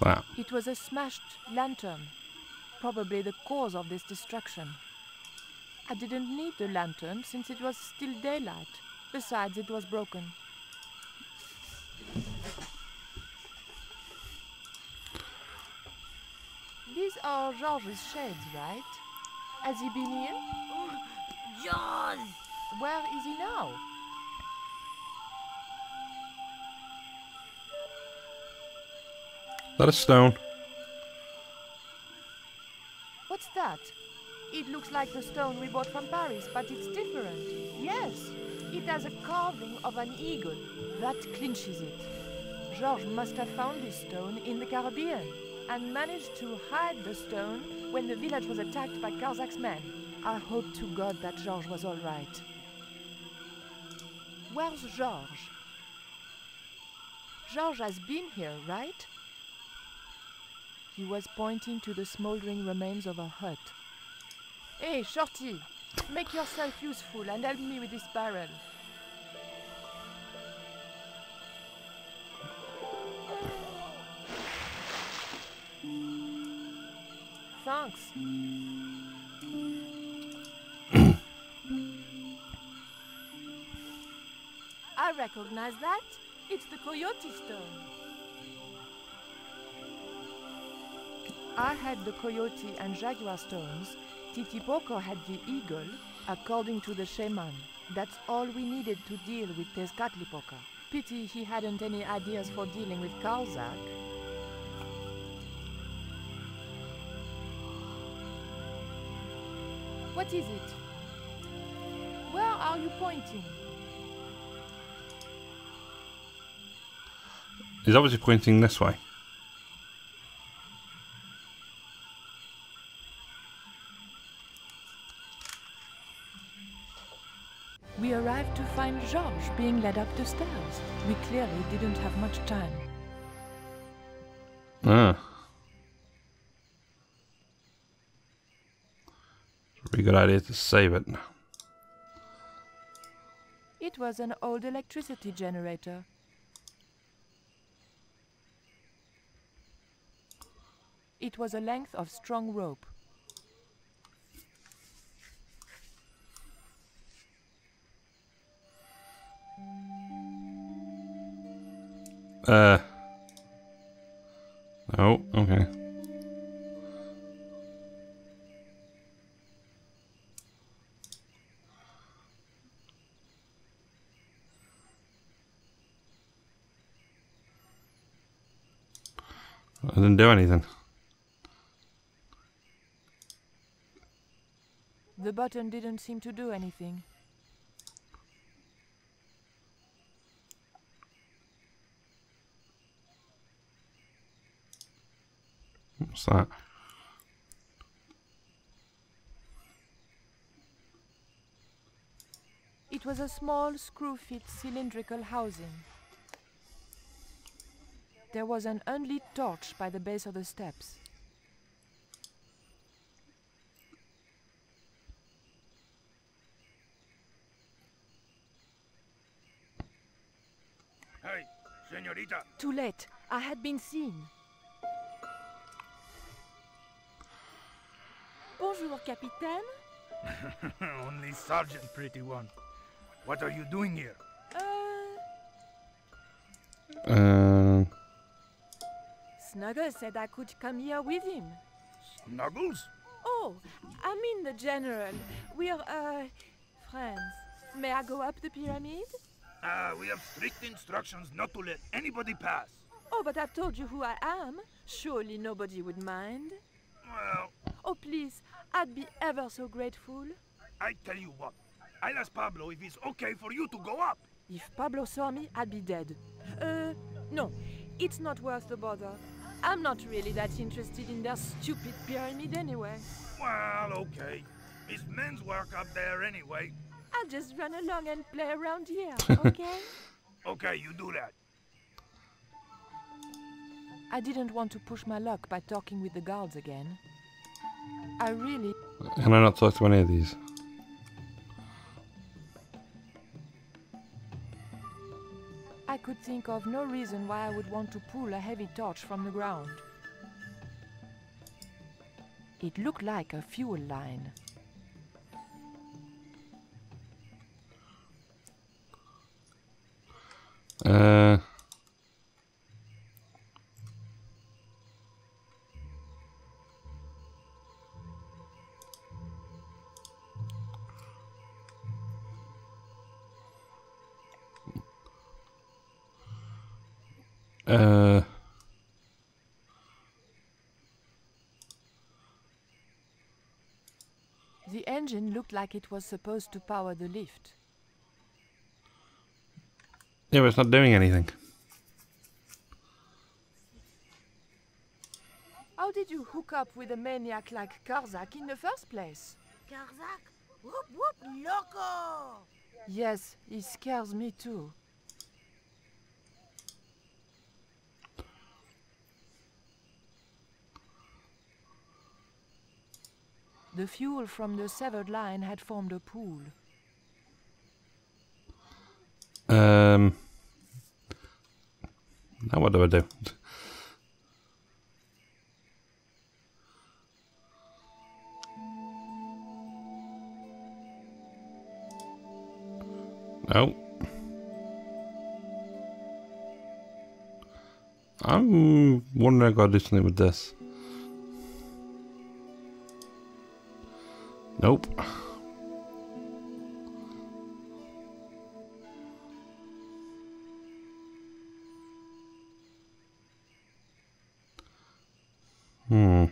that? It was a smashed lantern, probably the cause of this destruction. I didn't need the lantern since it was still daylight. Besides, it was broken. These are Georges' shades, right? Has he been here? Jaws! Where is he now? Is that a stone? What's that? It looks like the stone we bought from Paris, but it's different. Yes, it has a carving of an eagle. That clinches it. Georges must have found this stone in the Caribbean and managed to hide the stone when the village was attacked by Carzac's men. I hope to God that Georges was all right. Where's Georges? Georges has been here, right? He was pointing to the smoldering remains of a hut. Hey, Shorty, make yourself useful and help me with this barrel. Thanks. I recognize that. It's the Coyote Stone. I had the Coyote and Jaguar stones. Titipoco had the eagle, according to the shaman. That's all we needed to deal with Tezcatlipoca. Pity he hadn't any ideas for dealing with Carzak. What is it? Where are you pointing? He's obviously pointing this way. We arrived to find Georges being led up the stairs. We clearly didn't have much time. Ah. It's a pretty good idea to save it. It was an old electricity generator. It was a length of strong rope. Oh, okay. I didn't do anything. The button didn't seem to do anything. What's that? It was a small, screw-fit cylindrical housing. There was an unlit torch by the base of the steps. Hey, señorita. Too late. I had been seen. Bonjour, Capitaine. Only Sergeant, pretty one. What are you doing here? Snuggles said I could come here with him. Snuggles? Oh, I mean the General. We're, friends. May I go up the pyramid? We have strict instructions not to let anybody pass. Oh, but I've told you who I am. Surely nobody would mind. Well, Oh, please, I'd be ever so grateful. I tell you what. I'll ask Pablo if it's okay for you to go up. If Pablo saw me, I'd be dead. No, it's not worth the bother. I'm not really that interested in their stupid pyramid anyway. Well, okay. It's men's work up there anyway. I'll just run along and play around here, okay? Okay, you do that. I didn't want to push my luck by talking with the guards again. I really... Can I not talk to any of these? I could think of no reason why I would want to pull a heavy torch from the ground. It looked like a fuel line. Uh. The engine looked like it was supposed to power the lift. Yeah, but it's not doing anything. How did you hook up with a maniac like Karzak in the first place? Karzak? Whoop whoop loco! Yes, he scares me too. The fuel from the severed line had formed a pool. Now what do I do? No. I'm wondering if I gotta do something with this. Nope. Hmm.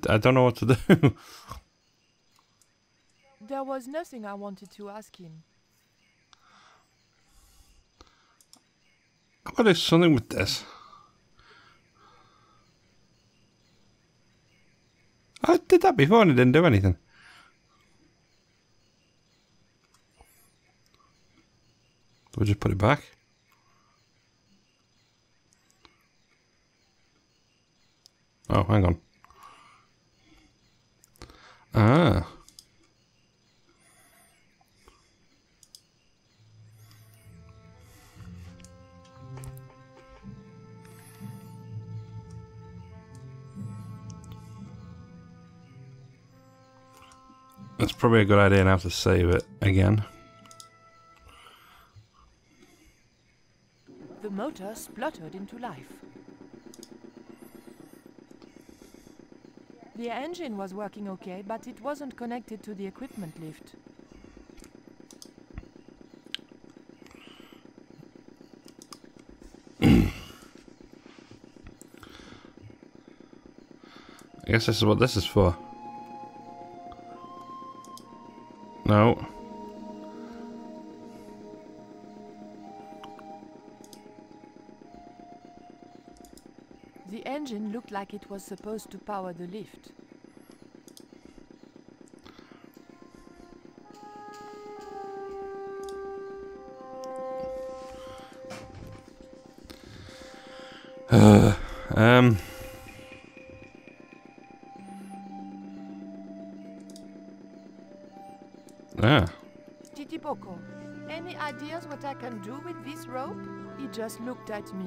I don't know what to do. There was nothing I wanted to ask him. I've got to do something with this. I did that before and it didn't do anything. Do I just put it back? Oh, hang on. Ah. That's probably a good idea now to save it again. The motor spluttered into life. The engine was working okay, but it wasn't connected to the equipment lift. I guess this is what this is for. No. The engine looked like it was supposed to power the lift. Ah. Titipoko, any ideas what I can do with this rope? He just looked at me.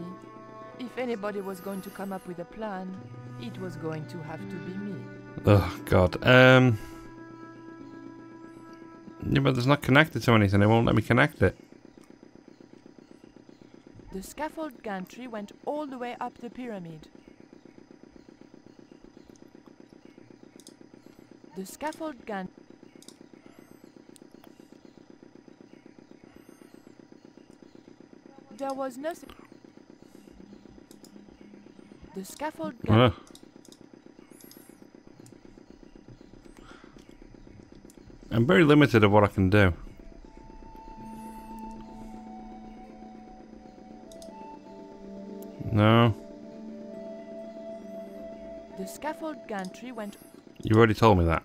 If anybody was going to come up with a plan, it was going to have to be me. Oh God. Yeah, but it's not connected to anything. It won't let me connect it. The scaffold gantry went all the way up the pyramid. The scaffold gantry. There was nothing. The scaffold gantry. I'm very limited of what I can do. No. The scaffold gantry went. You already told me that.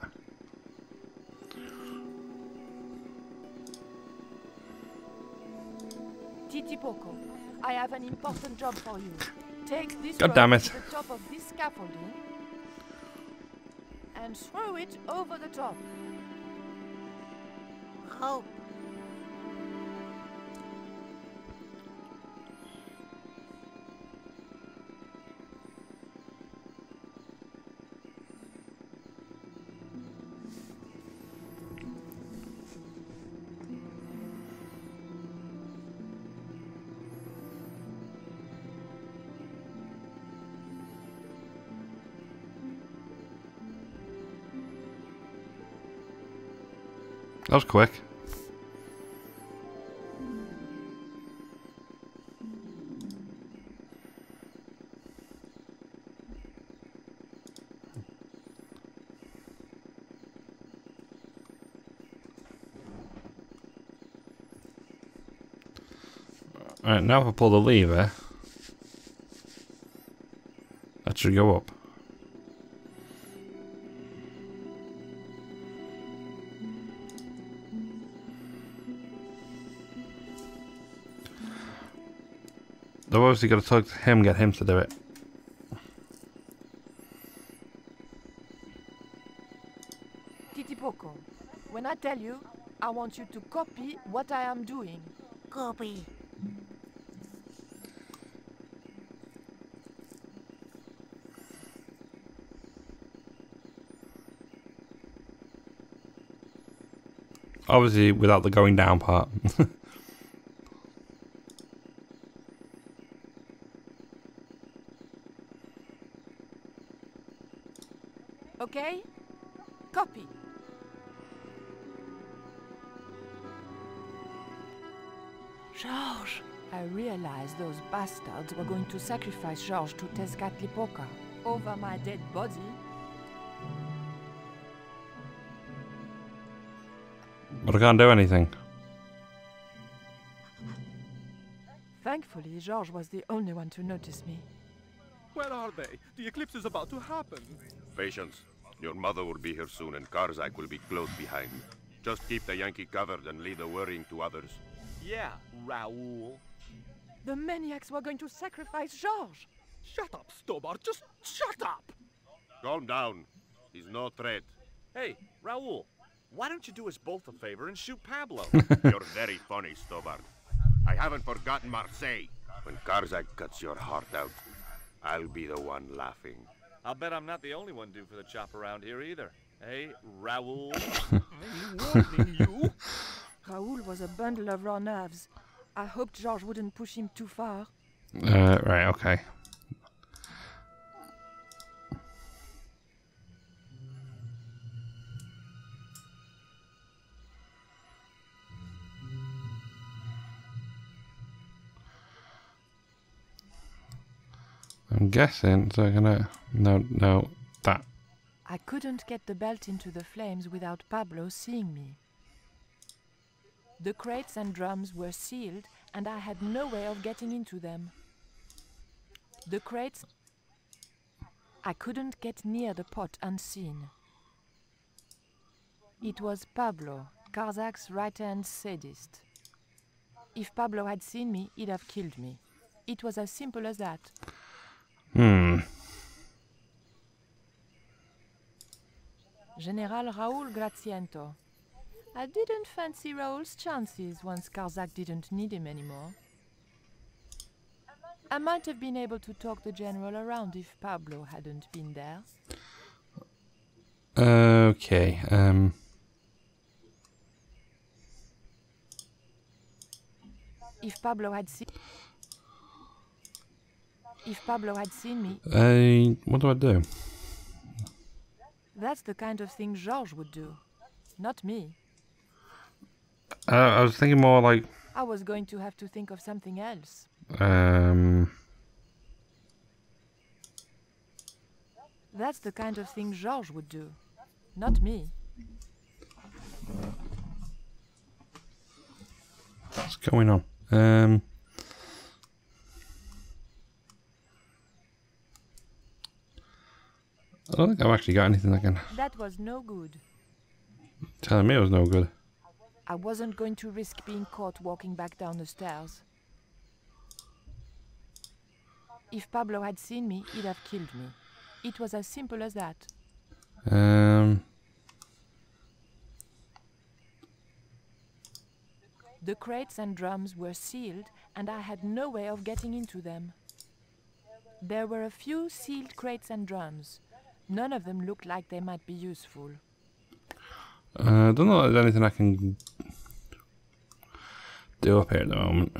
Titipoko, I have an important job for you. Take this God rope damn it. to the top of this scaffolding. and throw it over the top. Rope. That was quick. Alright, now if I pull the lever, that should go up. They've obviously got to talk to him, get him to do it. Titipoco, when I tell you, I want you to copy what I am doing. Copy. Obviously without the going down part. Okay? Copy. Georges! I realized those bastards were going to sacrifice Georges to Tezcatlipoca over my dead body. But I can't do anything. Thankfully, Georges was the only one to notice me. Where are they? The eclipse is about to happen. Patience. Your mother will be here soon and Karzak will be close behind. Just keep the Yankee covered and leave the worrying to others. Yeah, Raoul. The maniacs were going to sacrifice Georges! Shut up, Stobart. Just shut up! Calm down. He's no threat. Hey, Raoul, why don't you do us both a favor and shoot Pablo? You're very funny, Stobart. I haven't forgotten Marseille. When Karzak cuts your heart out, I'll be the one laughing. I'll bet I'm not the only one due for the chop around here either. Hey, Raoul? I'm warning you. Raoul was a bundle of raw nerves. I hoped Georges wouldn't push him too far. Right, okay. I'm guessing they're gonna... No, that. I couldn't get the belt into the flames without Pablo seeing me. The crates and drums were sealed, and I had no way of getting into them. The crates... I couldn't get near the pot unseen. It was Pablo, Karzak's right-hand sadist. If Pablo had seen me, he'd have killed me. It was as simple as that. General Raoul Graziento. I didn't fancy Raoul's chances once Karzak didn't need him anymore. I might have been able to talk the general around if Pablo hadn't been there. Okay, If Pablo had seen me, what do I do? that's the kind of thing Georges would do. Not me. I was thinking more like... I was going to have to think of something else. That's the kind of thing Georges would do. Not me. What's going on? I don't think I've actually got anything that can... That was no good. Telling me it was no good. I wasn't going to risk being caught walking back down the stairs. If Pablo had seen me, he'd have killed me. It was as simple as that. The crates and drums were sealed, and I had no way of getting into them. There were a few sealed crates and drums. None of them looked like they might be useful. I don't know if there's anything I can do up here at the moment.